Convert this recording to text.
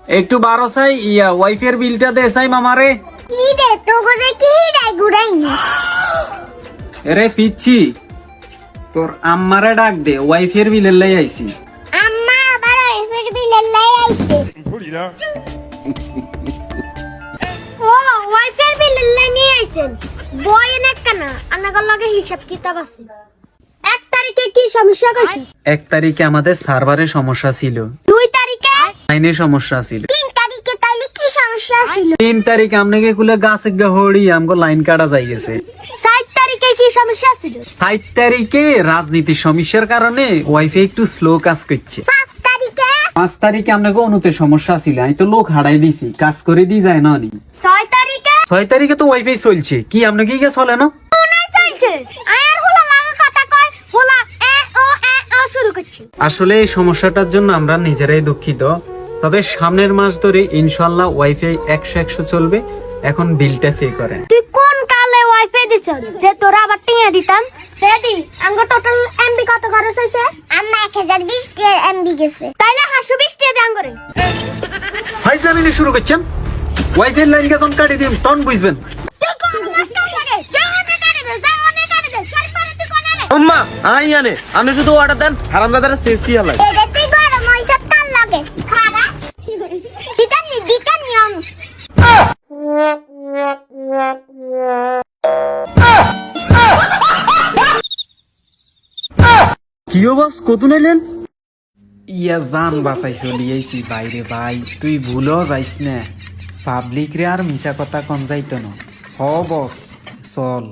একটু বারো চাই ওয়াইফের বিলটা দে চাই মামারে। কি রে তো করে কি রে গুড়াইনি এরে পিচ্ছি, তোর আম্মারে ডাক দে, ওয়াইফের বিলের লাই আইছি। আম্মা আবার ওইফের বিলের লাই আইছে। ও ওয়াইফের বিলের লাই নিয়ে আইছেন। বই না কেন আনাগর লগে হিসাব কিতাব আছে। 1 তারিখে কি সমস্যা কইছে? 1 তারিখে আমাদের সার্ভারে সমস্যা ছিল, 2 তারিখে, লাইনে সমস্যা ছিল, 3 তারিখে তাইলে কি সমস্যা ছিল? 3 তারিখে আমনেকে কুলে গাছে হড়ি আমগো লাইন কাটা যাই গেছে। 7 তারিখে কি সমস্যা ছিল? 7 তারিখে রাজনীতির সমস্যার কারণে ওয়াইফাই একটু স্লো কাজ করছে। 5 তারিখে, 5 তারিখে আপনাকে অনুতে সমস্যা ছিল, আমি তো লোক হারাই দিছি, কাজ করে দিয়ে যায় না নি। 6 তারিখে, 6 তারিখে তো ওয়াইফাই চলছে, কি আপনাকে কি চলে না? নাই চলছে। আয়ার হোলা লাগা কথা কয়, হোলা এ ও শুরু করছে। আসলে এই সমস্যাটার জন্য আমরা নিজেরাই দুঃখিত, তবে সামনের মাস ধরে ইনশাআল্লাহ ওয়াইফাই 100 চলবে। এখন বিলটা পে করেন। তুই কোন কালে ওয়াইফাই দিছ যে তোরা আবার টিয়া দিতাম? রেডি আমগো টোটাল এমবি কত খরচ হইছে? আম্মা 1020 এমবি গেছে। তাইলে 120 টিয়া দাম করে। ফাইজলামি নিয়ে শুরু করছেন, ওয়াইফাই লাইন যখন কাটি দিন তখন বুঝবেন। তুই কোন নষ্ট লাগে? জাহানে কাটে দে, জাহানে কাটে দে। সরি পারে তুই কোন রে? আম্মা আই আনে আপনি শুধু অর্ডার দেন, হারামদাদারা শেষই হালাই। এটা তুই গরম হইছে তার লাগে। খাড়া দিতাম নিয়ম। কি বস কত নাইলেন? জান বাঁচাই চলিয়েছি বাইরে ভাই, তুই ভুলও যাইস না, পাবলিক রে আর মিছা কথা কন যাইতো না। হ বস চল।